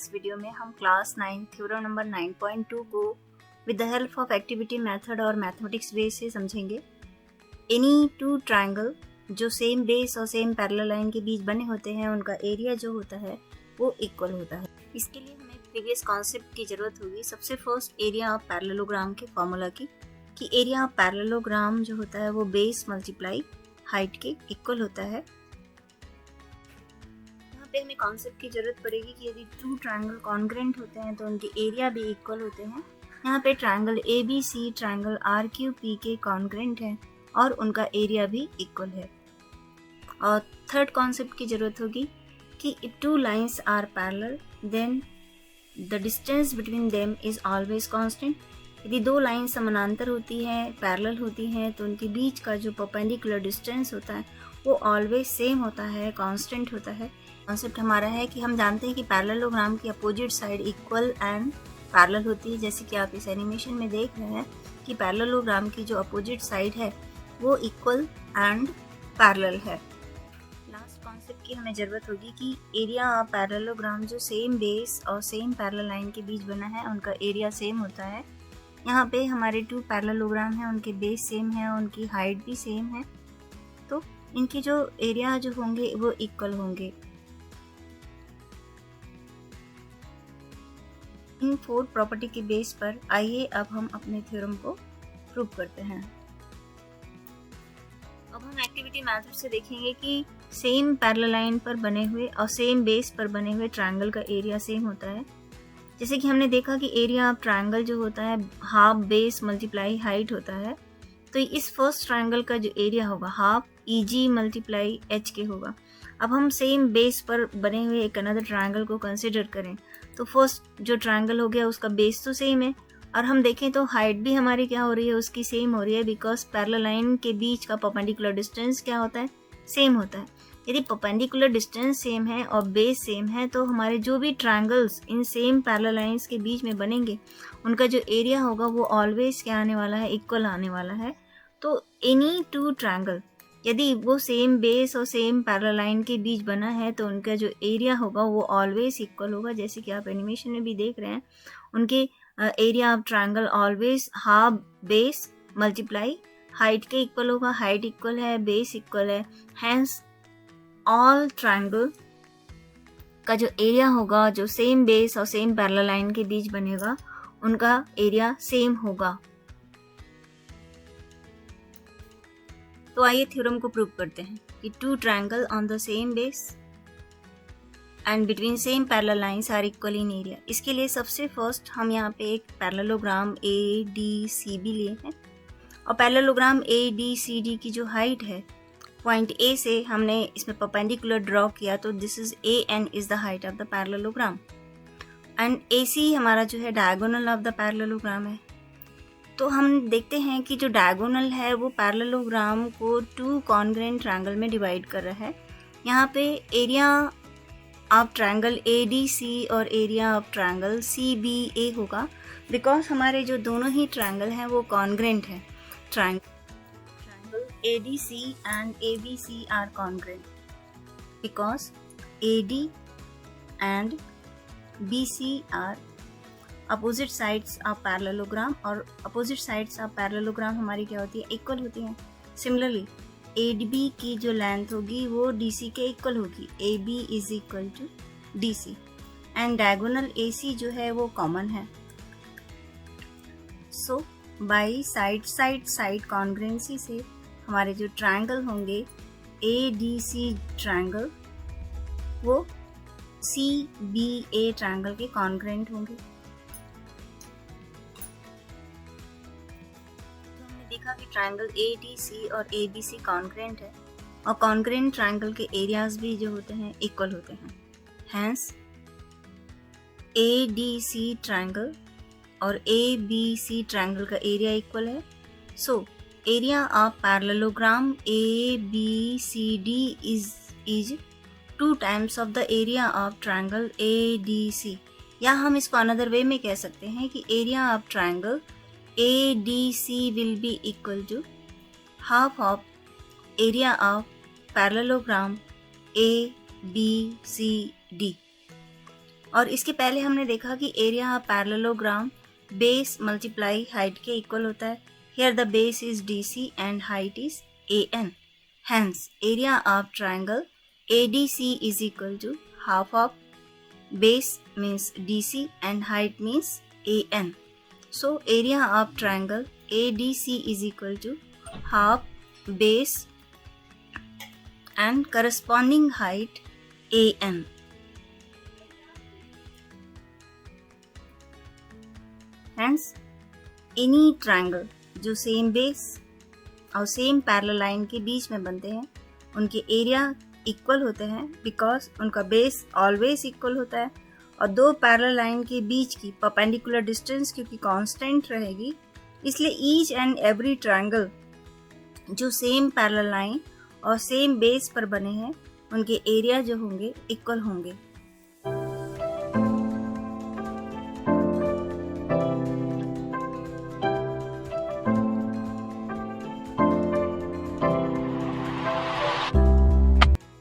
इस वीडियो में हम क्लास 9 थ्योरम नंबर 9.2 को with the help of activity method और मैथमेटिक्स बेस से समझेंगे। एनी टू ट्रायंगल जो सेम बेस और सेम पैरेलल लाइन के बीच बने होते हैं उनका एरिया जो होता है वो इक्वल होता है। इसके लिए हमें प्रीवियस कॉन्सेप्ट की ज़रूरत होगी। सबसे फर्स्ट एरिया ऑफ पैरेललोग्राम के फॉर्मूला की कि एरिया ऑफ पैरेललोग्राम जो होता है वो बेस मल्टीप्लाई हाइट के इक्वल होता है। यहाँ पे हमें कॉन्सेप्ट की जरूरत पड़ेगी कि यदि टू ट्रायंगल कॉन्ग्रेंट होते हैं तो उनके एरिया भी इक्वल होते हैं। यहाँ पे ट्रायंगल ABC ट्रायंगल RQP के कॉन्ग्रेंट है और उनका एरिया भी इक्वल है। और थर्ड कॉन्सेप्ट की जरूरत होगी कि if two lines are parallel then the distance between them is always constant. यदि दो लाइन समानांतर होती है, पैरेलल होती हैं, तो उनके बीच का जो परपेंडिकुलर डिस्टेंस होता है वो ऑलवेज सेम होता है, कांस्टेंट होता है। कॉन्सेप्ट हमारा है कि हम जानते हैं कि पैरेललोग्राम की opposite side equal and parallel होती है। जैसे कि आप इस एनिमेशन में देख रहे हैं कि पैरेललोग्राम की जो अपोजिट साइड है वो इक्वल एंड पैरेलल है। लास्ट कॉन्सेप्ट की हमें ज़रूरत होगी कि एरिया ऑफ पैरेललोग्राम जो सेम बेस और सेम पैरेलल लाइन के बीच बना है उनका एरिया सेम होता है। यहाँ पे हमारे टू पैरेललोग्राम हैं, उनके बेस सेम है, उनकी हाइट भी सेम है, तो इनके जो एरिया जो होंगे वो इक्वल होंगे। इन 4 प्रॉपर्टी के बेस पर आइए अब हम अपने थ्योरम को प्रूव करते हैं। अब हम एक्टिविटी मेथड से देखेंगे कि सेम पैरेलल लाइन पर बने हुए और सेम बेस पर बने हुए ट्रायंगल का एरिया सेम होता है। जैसे कि हमने देखा कि एरिया ऑफ ट्रायंगल जो होता है हाफ बेस मल्टीप्लाई हाइट होता है, तो इस फर्स्ट ट्रायंगल का जो एरिया होगा हाफ EG मल्टीप्लाई H के होगा। अब हम सेम बेस पर बने हुए एक अनदर ट्रायंगल को कंसिडर करें तो फर्स्ट जो ट्रायंगल हो गया उसका बेस तो सेम है और हम देखें तो हाइट भी हमारी क्या हो रही है, उसकी सेम हो रही है, बिकॉज पैरेलल लाइन के बीच का परपेंडिकुलर डिस्टेंस क्या होता है, सेम होता है। यदि परपेंडिकुलर डिस्टेंस सेम है और बेस सेम है तो हमारे जो भी triangles in same parallel lines के बीच में बनेंगे उनका जो एरिया होगा वो ऑलवेज क्या आने वाला है, इक्वल आने वाला है। तो एनी टू ट्रायंगल यदि वो सेम बेस और सेम पैरेलल लाइन के बीच बना है तो उनका जो एरिया होगा वो ऑलवेज इक्वल होगा। जैसे कि आप एनिमेशन में भी देख रहे हैं उनके area of triangle always half base multiply height के इक्वल होगा। हाइट इक्वल है, बेस इक्वल है, हैंस ऑल ट्रायंगल का जो एरिया होगा जो सेम बेस और सेम पैरेलल लाइन के बीच बनेगा उनका एरिया सेम होगा। तो आइए थ्योरम को प्रूव करते हैं कि two triangle on the same base and between same parallel lines are equal in area. इसके लिए सबसे फर्स्ट हम यहाँ पे एक पैरेललोग्राम ADCB लिए हैं और पैरेललोग्राम ADCD की जो हाइट है पॉइंट A से हमने इसमें परपेंडिकुलर ड्रॉ किया, तो this is AN is the height of the parallelogram and AC हमारा जो है डायगोनल ऑफ द पैरेललोग्राम है। तो हम देखते हैं कि जो डायगोनल है वो पैरेललोग्राम को टू कॉन्ग्रेंट ट्रायंगल में डिवाइड कर रहा है। यहाँ पे एरिया ऑफ ट्रायंगल ADC और एरिया ऑफ ट्रायंगल CBA होगा, बिकॉज हमारे जो दोनों ही ट्रायंगल हैं वो कॉन्ग्रेंट हैं। Triangle ADC and ABC are congruent because AD and BC are opposite sides of parallelogram और अपोजिट साइड्स ऑफ पैरेललोग्राम हमारी क्या होती है, इक्वल होती हैं। सिमिलरली AB की जो लेंथ होगी वो DC के इक्वल होगी, AB is equal to DC and diagonal AC जो है वो कॉमन है। सो बाई साइड कॉन्ग्रेंसी से हमारे जो ट्रायंगल होंगे ADC ट्रायंगल वो CBA ट्रायंगल के कॉन्ग्रेंट होंगे। देखा कि ट्रायंगल ADC और ABC कॉन्ग्रेंट है और कॉन्ग्रेंट ट्रायंगल के एरियाज भी जो होते हैं इक्वल होते हैं। हैंस ADC ट्रायंगल और ABC ट्रायंगल का एरिया इक्वल है। So area of parallelogram ABCD is 2 times of the area of triangle ADC। या हम इसको अनदर वे में कह सकते हैं कि area of triangle ADC will be equal to half of area of parallelogram ABCD। और इसके पहले हमने देखा कि area of parallelogram base multiply height के इक्वल होता है. Here the base is DC and height is AN. Hence, area of triangle ADC is equal to half of base means DC and height means AN. So, area of triangle ADC is equal to half base and corresponding height AN. Hence, any triangle जो same base और same parallel line के बीच में बनते हैं उनके area equal होते हैं because उनका बेस ऑलवेज इक्वल होता है और दो पैरेलल लाइन के बीच की परपेंडिकुलर डिस्टेंस क्योंकि कांस्टेंट रहेगी इसलिए ईच एंड एवरी ट्रायंगल जो सेम पैरेलल लाइन और सेम बेस पर बने हैं उनके एरिया जो होंगे इक्वल होंगे.